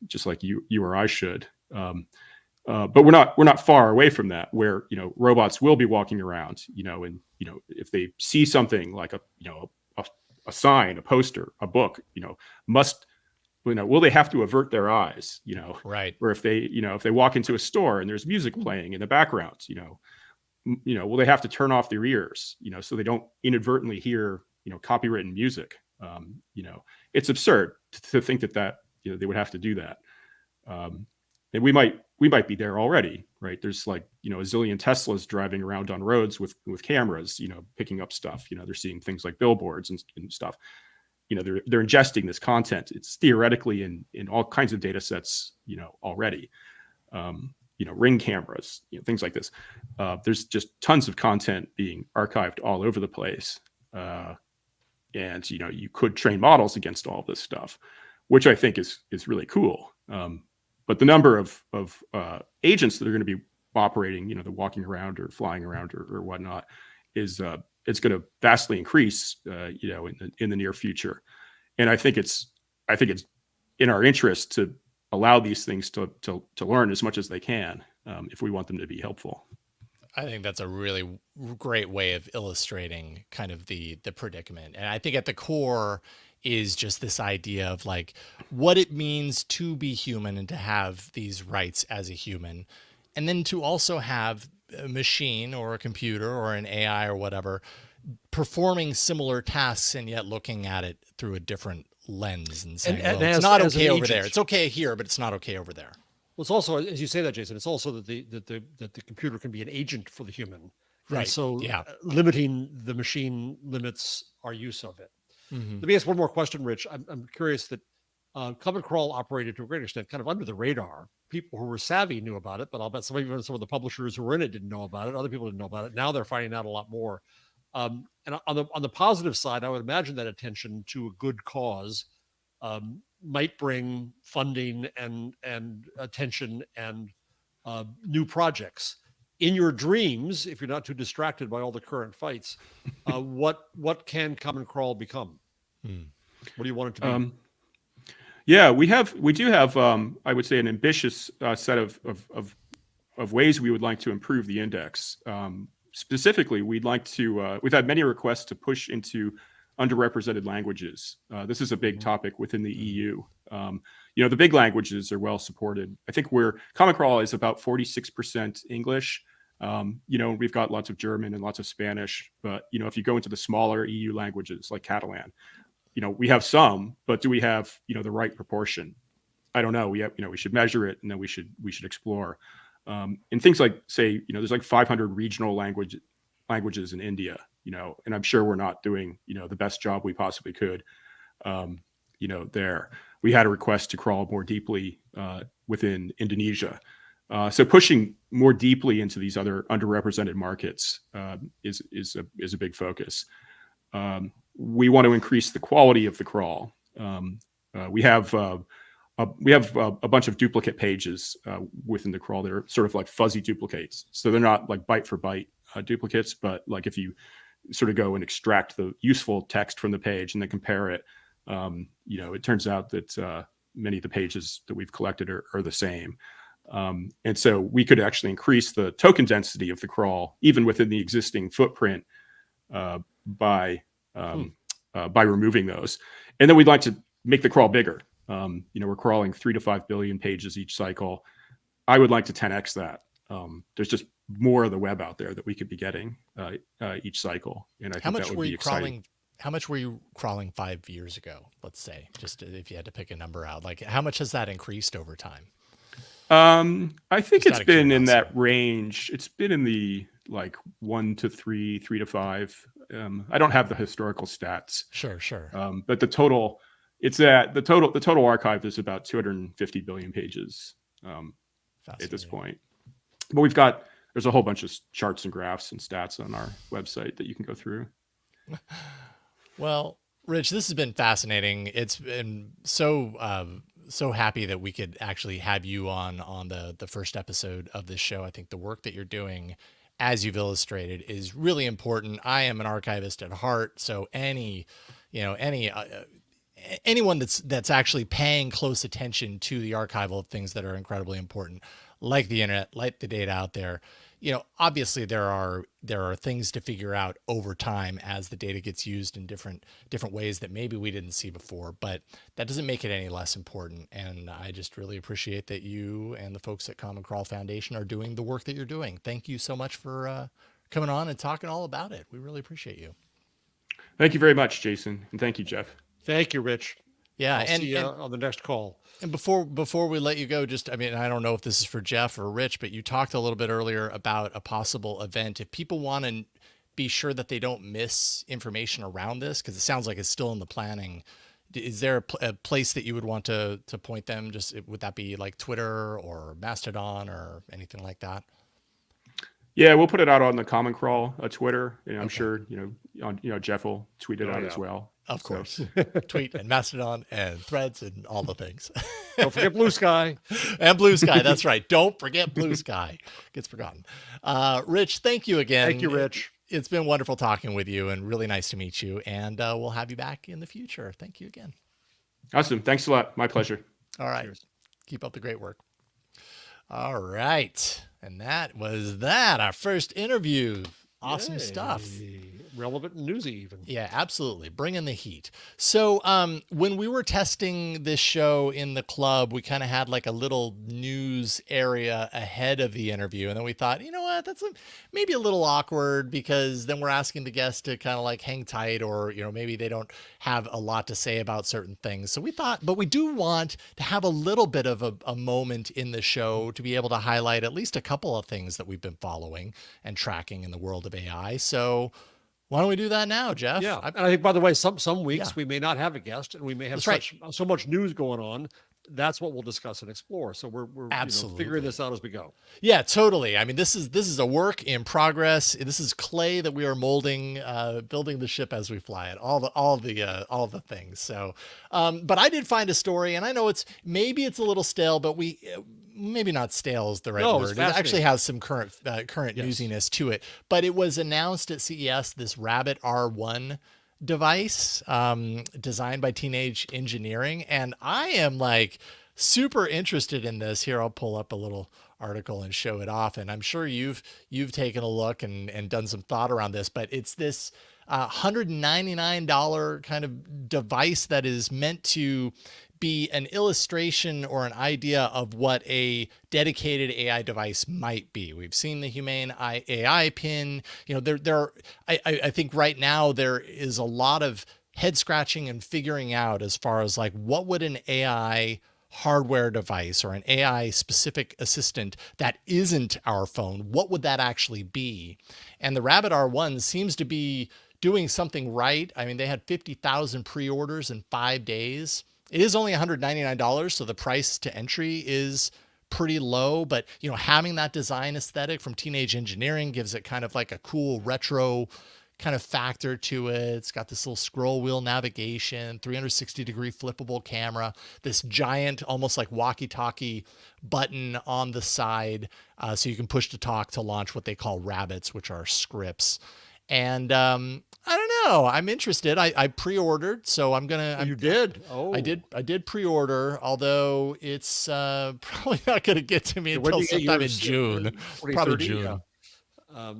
you or I should. But we're not far away from that, where robots will be walking around, and if they see something like a sign, a poster, a book, must will they have to avert their eyes, Right. or if they walk into a store and there's music playing in the background, will they have to turn off their ears, so they don't inadvertently hear copywritten music. It's absurd to think that they would have to do that. And we might be there already, right? There's like a zillion Teslas driving around on roads with cameras, picking up stuff. They're seeing things like billboards and stuff. They're ingesting this content. It's theoretically in all kinds of data sets, already. Ring cameras, things like this. There's just tons of content being archived all over the place. And you could train models against all this stuff, which I think is really cool. But the number of agents that are going to be operating, they're walking around or flying around or whatnot, is it's going to vastly increase, in the near future. And I think it's in our interest to allow these things to learn as much as they can, if we want them to be helpful. I think that's a really great way of illustrating kind of the predicament. And I think at the core is just this idea of like what it means to be human and to have these rights as a human. And then to also have a machine or a computer or an AI or whatever performing similar tasks and yet looking at it through a different lens and saying, well, it's not okay over there. It's okay here, but it's not okay over there. Well, it's also, as you say that, Jason, it's also that the computer can be an agent for the human. Right. And so yeah. Limiting the machine limits our use of it. Let me ask one more question, Rich. I'm curious that Common Crawl operated to a great extent kind of under the radar. People who were savvy knew about it, but I'll bet some of the publishers who were in it didn't know about it. Other people didn't know about it. Now they're finding out a lot more. And on the positive side, I would imagine that attention to a good cause might bring funding and attention and new projects. In your dreams, if you're not too distracted by all the current fights, what can Common Crawl become? What do you want it to be? Yeah, we do have I would say an ambitious set of ways we would like to improve the index. Specifically, we'd like to. We've had many requests to push into underrepresented languages. This is a big topic within the EU. The big languages are well supported. I think Common Crawl is about 46% English. We've got lots of German and lots of Spanish, but if you go into the smaller EU languages like Catalan, we have some, but do we have the right proportion? I don't know. We should measure it, and then we should explore. And things like, say, there's like 500 regional languages in India, and I'm sure we're not doing the best job we possibly could. There we had a request to crawl more deeply within Indonesia. So pushing more deeply into these other underrepresented markets is a big focus. We want to increase the quality of the crawl. We have a bunch of duplicate pages within the crawl. They're sort of like fuzzy duplicates, so they're not like byte for byte duplicates, but like if you sort of go and extract the useful text from the page and then compare it, it turns out that many of the pages that we've collected are the same. And so we could actually increase the token density of the crawl even within the existing footprint by removing those. And then we'd like to make the crawl bigger. We're crawling 3 to 5 billion pages each cycle. I would like to 10x that. There's just more of the web out there that we could be getting each cycle, and I think that would be exciting. How much were you crawling 5 years ago? Let's say, just if you had to pick a number out, like how much has that increased over time? I think it's been in that range. It's been in the like 1 to 3, 3 to 5. I don't have the historical stats. Sure. But the total archive is about 250 billion pages at this point. But there's a whole bunch of charts and graphs and stats on our website that you can go through. Well, Rich, this has been fascinating. It's been so happy that we could actually have you on the first episode of this show. I think the work that you're doing as you've illustrated, is really important. I am an archivist at heart, so anyone that's actually paying close attention to the archival of things that are incredibly important, like the internet, like the data out there, obviously there are things to figure out over time as the data gets used in different ways that maybe we didn't see before, but that doesn't make it any less important. And I just really appreciate that you and the folks at Common Crawl Foundation are doing the work that you're doing. Thank you so much for coming on and talking all about it. We really appreciate you. Thank you very much, Jason, and thank you, Jeff. Thank you, Rich. Yeah, I'll see you on the next call. And before we let you go, I don't know if this is for Jeff or Rich, but you talked a little bit earlier about a possible event. If people want to be sure that they don't miss information around this, because it sounds like it's still in the planning, is there a place that you would want to point them? Would that be like Twitter or Mastodon or anything like that? Yeah, we'll put it out on the Common Crawl Twitter, and I'm sure Jeff will tweet it out as well. Of course, tweet and Mastodon and Threads and all the things. Don't forget Blue Sky. And Blue Sky, that's right. Don't forget Blue Sky. Gets forgotten. Rich, thank you again. Thank you, Rich. It's been wonderful talking with you and really nice to meet you. And we'll have you back in the future. Thank you again. Awesome. Thanks a lot. My pleasure. All right. Cheers. Keep up the great work. All right. And that was our first interview. Awesome stuff. Relevant and newsy even. Yeah, absolutely. Bringing the heat. So when we were testing this show in the club, we kind of had like a little news area ahead of the interview. And then we thought, you know what, that's maybe a little awkward, because then we're asking the guests to kind of like hang tight, or, maybe they don't have a lot to say about certain things. So we thought, but we do want to have a little bit of a moment in the show to be able to highlight at least a couple of things that we've been following and tracking in the world of AI. So why don't we do that now, Jeff? Yeah, and I think, by the way, some weeks we may not have a guest, and we may have so much news going on. That's what we'll discuss and explore. So we're absolutely figuring this out as we go. Yeah, totally. I mean, this is a work in progress. This is clay that we are molding, building the ship as we fly it. All the things. So, but I did find a story, and I know it's a little stale, but maybe not stale is the right word. It actually has some current newsiness to it. But it was announced at CES, this Rabbit R1 device designed by Teenage Engineering, and I am like super interested in this. Here, I'll pull up a little article and show it off, and I'm sure you've taken a look and done some thought around this, but it's this $199 kind of device that is meant to be an illustration or an idea of what a dedicated AI device might be. We've seen the Humane AI pin. I think right now there is a lot of head scratching and figuring out as far as like, what would an AI hardware device or an AI specific assistant that isn't our phone, what would that actually be? And the Rabbit R1 seems to be doing something right. I mean, they had 50,000 pre-orders in 5 days. It is only $199, so the price to entry is pretty low, but having that design aesthetic from Teenage Engineering gives it kind of like a cool retro kind of factor to it. It's got this little scroll wheel navigation, 360-degree flippable camera, this giant, almost like walkie-talkie button on the side, so you can push to talk to launch what they call rabbits, which are scripts. And I don't know. I'm interested. I pre-ordered, so I'm gonna. You did? Oh, I did pre-order. Although it's probably not gonna get to me until sometime in June. Probably June. Yeah.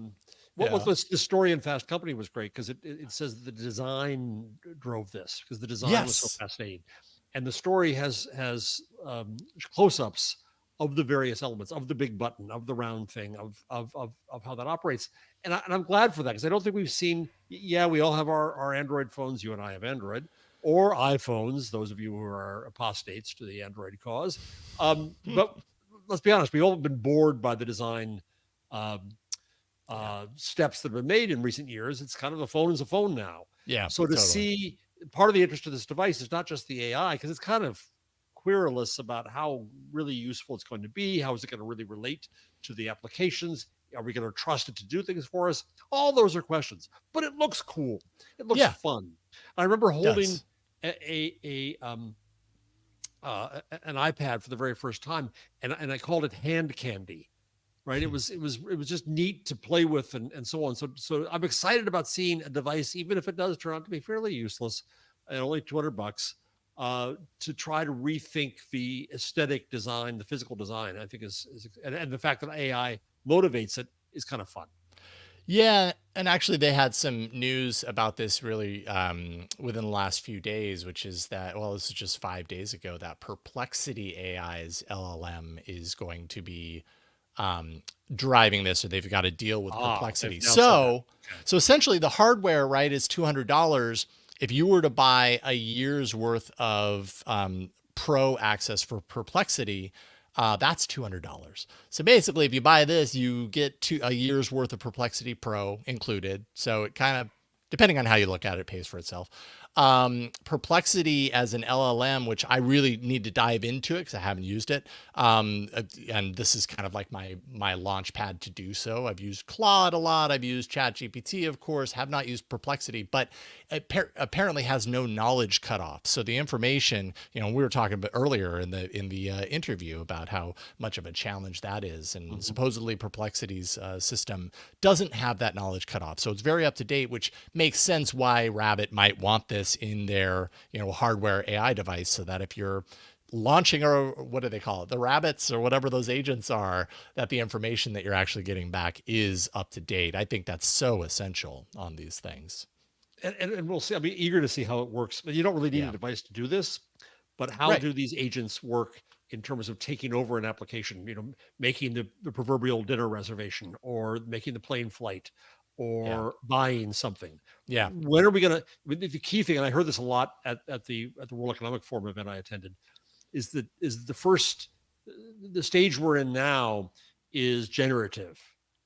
What was the story in Fast Company was great, because it says the design drove this, because the design was so fascinating, and the story has close-ups of the various elements, of the big button, of the round thing, of how that operates. And I'm glad for that, because I don't think we've seen, we all have our Android phones. You and I have Android, or iPhones, those of you who are apostates to the Android cause. But let's be honest, we've all been bored by the design steps that have been made in recent years. It's kind of, a phone is a phone now. Yeah. So to see, part of the interest of this device is not just the AI, because it's kind of querulous about how really useful it's going to be. How is it going to really relate to the applications? Are we going to trust it to do things for us? All those are questions, but it looks cool. It looks fun. I remember holding an iPad for the very first time, and I called it hand candy, right? It was just neat to play with and so on. So I'm excited about seeing a device, even if it does turn out to be fairly useless and only $200, to try to rethink the aesthetic design, the physical design. I think and the fact that AI motivates it is kind of fun. Yeah, and actually, they had some news about this really within the last few days, which is that, well, this is just 5 days ago, that Perplexity AI's LLM is going to be driving this, or they've got to deal with Perplexity. They've now said that. So, Okay. so essentially, the hardware, right, is $200. If you were to buy a year's worth of pro access for Perplexity, that's $200. So basically, if you buy this, you get a year's worth of Perplexity Pro included. So it kind of, depending on how you look at it, pays for itself. Perplexity as an LLM, which I really need to dive into it because I haven't used it. And this is kind of like my launch pad to do so. I've used Claude a lot. I've used ChatGPT, of course, have not used Perplexity, but it apparently has no knowledge cutoff. So the information, we were talking about earlier in the interview about how much of a challenge that is. And supposedly Perplexity's system doesn't have that knowledge cutoff. So it's very up to date, which makes sense why Rabbit might want this in their, hardware AI device, so that if you're launching, or what do they call it, the rabbits or whatever those agents are, that the information that you're actually getting back is up to date. I think that's so essential on these things. And we'll see. I'll be eager to see how it works. But you don't really need a device to do this. But how do these agents work in terms of taking over an application? Making the proverbial dinner reservation, or making the plane flight, or buying something. Yeah. When are we going to? The key thing, and I heard this a lot at the World Economic Forum event I attended, is the stage we're in now is generative.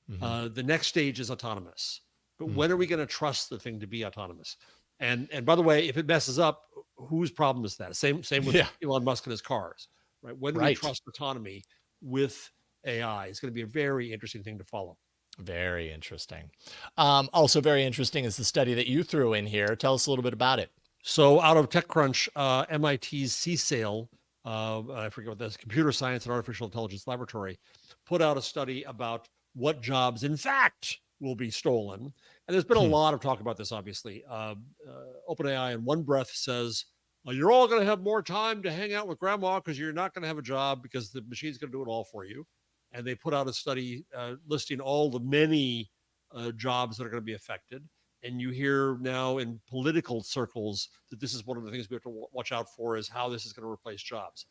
The next stage is autonomous. But when are we going to trust the thing to be autonomous? And by the way, if it messes up, whose problem is that? Same with Elon Musk and his cars, right? When do we trust autonomy with AI? It's going to be a very interesting thing to follow. Very interesting. Also very interesting is the study that you threw in here. Tell us a little bit about it. So out of TechCrunch, MIT's CSAIL, I forget what this, Computer Science and Artificial Intelligence Laboratory, put out a study about what jobs, in fact, will be stolen. And there's been a lot of talk about this, obviously. OpenAI in one breath says, you're all going to have more time to hang out with grandma because you're not going to have a job because the machine's going to do it all for you. And they put out a study listing all the many jobs that are going to be affected. And you hear now in political circles that this is one of the things we have to watch out for, is how this is going to replace jobs.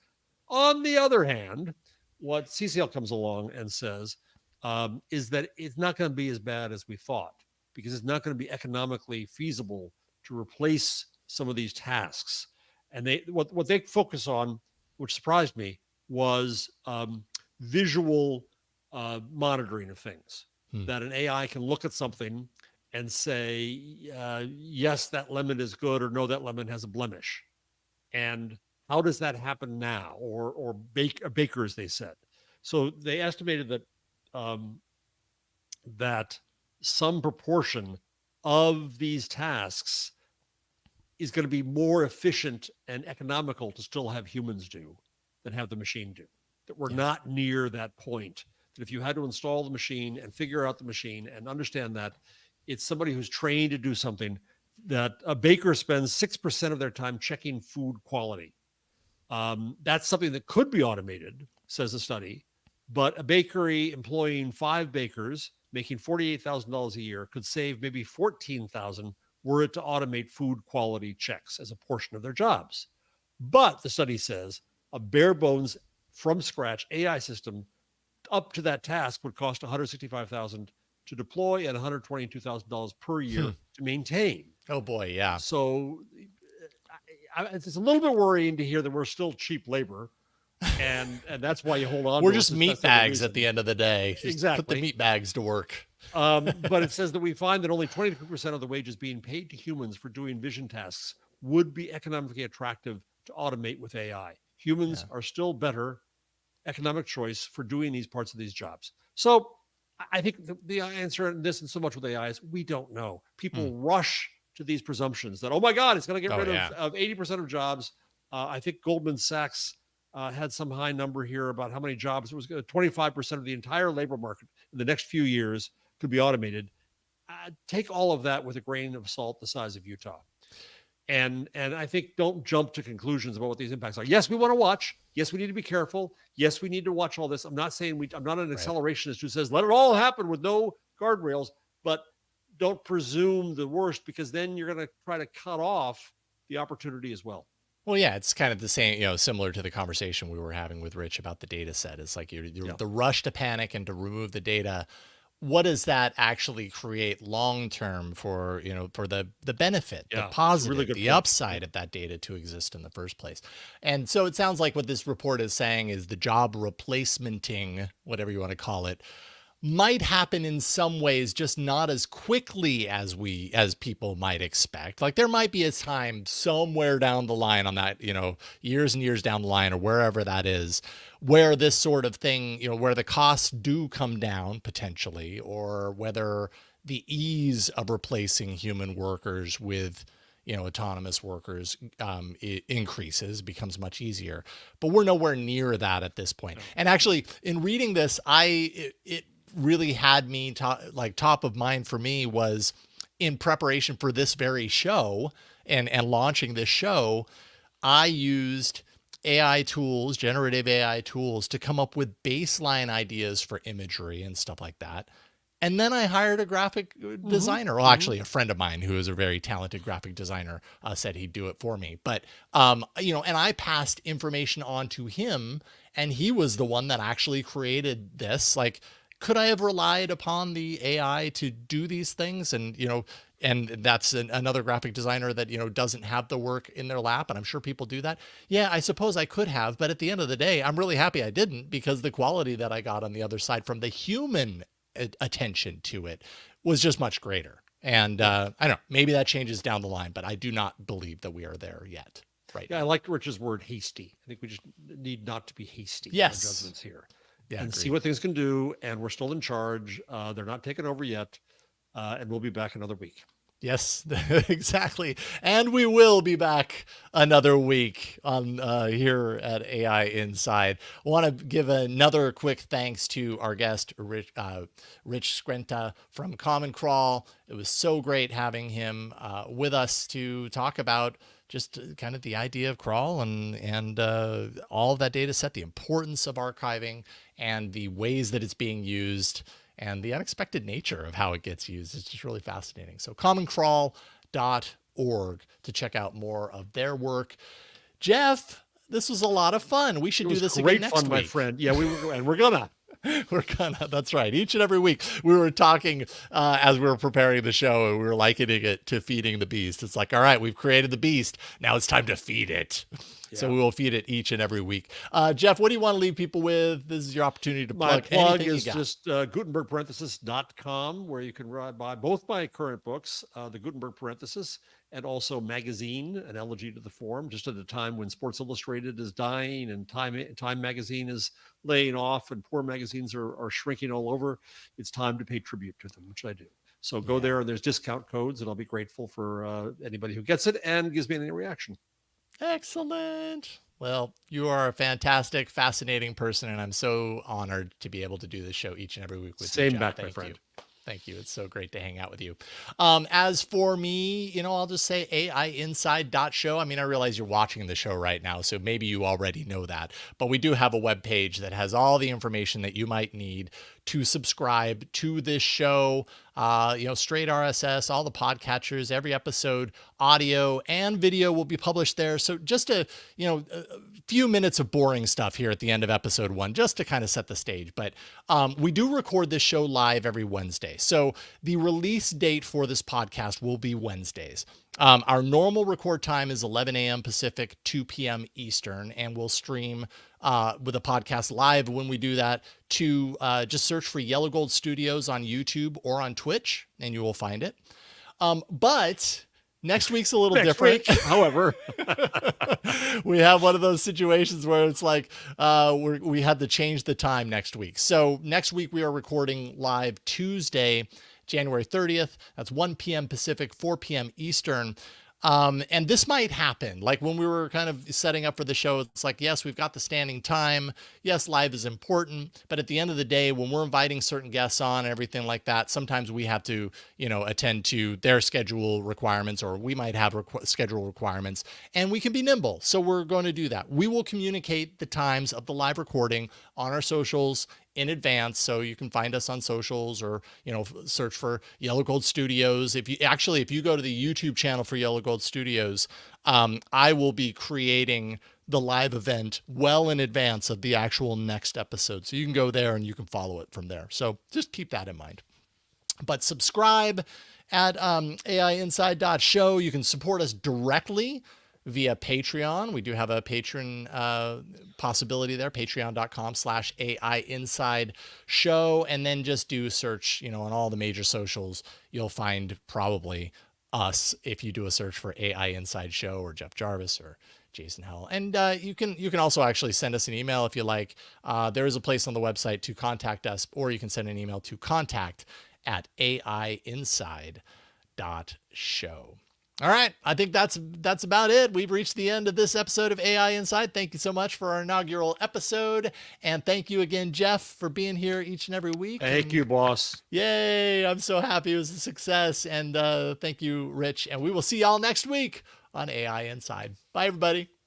On the other hand, what CCL comes along and says is that it's not going to be as bad as we thought, because it's not going to be economically feasible to replace some of these tasks. And what they focus on, which surprised me, was visual monitoring of things. That an AI can look at something and say, yes, that lemon is good, or no, that lemon has a blemish. And how does that happen now? Or bakers, they said. So they estimated that that some proportion of these tasks is going to be more efficient and economical to still have humans do than have the machine do. That we're not near that point. That if you had to install the machine and figure out the machine and understand that it's somebody who's trained to do something, that a baker spends 6% of their time checking food quality. That's something that could be automated, says the study. But a bakery employing 5 bakers, making $48,000 a year, could save maybe $14,000 were it to automate food quality checks as a portion of their jobs. But the study says a bare bones from scratch AI system up to that task would cost $165,000 to deploy and $122,000 per year to maintain. Oh boy, yeah. So it's a little bit worrying to hear that we're still cheap labor, and that's why you hold on. We're just meat bags at the end of the day. Just exactly. Put the meat bags to work. But it says that we find that only 22% of the wages being paid to humans for doing vision tasks would be economically attractive to automate with AI. Humans are still better economic choice for doing these parts of these jobs. So I think the answer in this, and so much with AI, is we don't know. People rush to these presumptions that, oh my God, it's going to get rid of 80% of jobs. I think Goldman Sachs had some high number here about how many jobs it was. 25% of the entire labor market in the next few years could be automated. Take all of that with a grain of salt the size of Utah. And I think don't jump to conclusions about what these impacts are. Yes, we want to watch. Yes, we need to be careful. Yes, we need to watch all this. I'm not saying I'm not an accelerationist who says let it all happen with no guardrails, but don't presume the worst, because then you're going to try to cut off the opportunity as well. Well, yeah, it's kind of the same, similar to the conversation we were having with Rich about the data set. It's like the rush to panic and to remove the data. What does that actually create long-term for the benefit, the positive, really the upside of that data to exist in the first place? And so it sounds like what this report is saying is the job replacementing, whatever you want to call it, might happen in some ways, just not as quickly as people might expect. Like there might be a time somewhere down the line on that, years and years down the line or wherever that is, where this sort of thing, where the costs do come down potentially, or whether the ease of replacing human workers with autonomous workers increases, becomes much easier. But we're nowhere near that at this point. And actually, in reading this, it really had me top of mind for me was in preparation for this very show and launching this show, I used AI tools, generative AI tools, to come up with baseline ideas for imagery and stuff like that. And then I hired a graphic designer. Well, actually, a friend of mine who is a very talented graphic designer said he'd do it for me. But, and I passed information on to him, and he was the one that actually created this. Like, could I have relied upon the AI to do these things? And, and that's another graphic designer that, doesn't have the work in their lap. And I'm sure people do that. Yeah, I suppose I could have. But at the end of the day, I'm really happy I didn't, because the quality that I got on the other side from the human attention to it was just much greater. And I don't know, maybe that changes down the line, but I do not believe that we are there yet. Right. Yeah, I liked Rich's word hasty. I think we just need not to be hasty in our judgments here. Yeah, and see what things can do. And we're still in charge. They're not taken over yet. And we'll be back another week. Yes, exactly. And we will be back another week on here at AI Inside. I want to give another quick thanks to our guest, Rich Skrenta from Common Crawl. It was so great having him with us to talk about just kind of the idea of crawl and all of that data set, the importance of archiving and the ways that it's being used and the unexpected nature of how it gets used. It's just really fascinating. So commoncrawl.org to check out more of their work. Jeff, this was a lot of fun. We should do this again next week. Great fun, my friend. Yeah, we're gonna. That's right. Each and every week we were talking as we were preparing the show, and we were likening it to feeding the beast. It's like, all right, we've created the beast. Now it's time to feed it. Yeah. So we will feed it each and every week. Jeff, what do you want to leave people with? This is your opportunity to plug. My plug is just Gutenberg.com, where you can buy both my current books, the Gutenberg Parenthesis, and also Magazine, an elegy to the form, just at a time when Sports Illustrated is dying and Time Magazine is laying off and poor magazines are shrinking all over. It's time to pay tribute to them, which I do. So go there, and there's discount codes, and I'll be grateful for anybody who gets it and gives me any reaction. Excellent. Well, you are a fantastic, fascinating person, and I'm so honored to be able to do this show each and every week with you. Same back, my friend. Thank you. It's so great to hang out with you. As for me, I'll just say AIinside.show. I mean, I realize you're watching the show right now, so maybe you already know that, but we do have a web page that has all the information that you might need to subscribe to this show. Straight RSS, all the podcatchers, every episode, audio and video will be published there. So just a few minutes of boring stuff here at the end of episode 1, just to kind of set the stage. But we do record this show live every Wednesday. So the release date for this podcast will be Wednesdays. Our normal record time is 11 a.m. Pacific, 2 p.m. Eastern, and we'll stream with a podcast live when we do that to just search for Yellow Gold Studios on YouTube or on Twitch, and you will find it. But next week's a little different. However, we have one of those situations where it's like we had to change the time next week. So next week we are recording live Tuesday, January 30th. That's 1 p.m. Pacific, 4 p.m. Eastern. And this might happen. Like when we were kind of setting up for the show, it's like, yes, we've got the standing time. Yes, live is important. But at the end of the day, when we're inviting certain guests on and everything like that, sometimes we have to, attend to their schedule requirements, or we might have schedule requirements, and we can be nimble. So we're going to do that. We will communicate the times of the live recording on our socials in advance, so you can find us on socials, or search for Yellow Gold Studios. If you go to the YouTube channel for Yellow Gold Studios, I will be creating the live event well in advance of the actual next episode, so you can go there and you can follow it from there. So just keep that in mind. But subscribe at AIinside.show. You can support us directly via Patreon. We do have a patron possibility there, patreon.com/AIinside show. And then just do search, on all the major socials. You'll find probably us if you do a search for AI Inside Show, or Jeff Jarvis, or Jason Howell. And you can also actually send us an email if you like. There is a place on the website to contact us, or you can send an email to contact@AIinside.show. All right. I think that's about it. We've reached the end of this episode of AI Inside. Thank you so much for our inaugural episode. And thank you again, Jeff, for being here each and every week. Thank you, boss. Yay. I'm so happy it was a success. And thank you, Rich. And we will see y'all next week on AI Inside. Bye, everybody.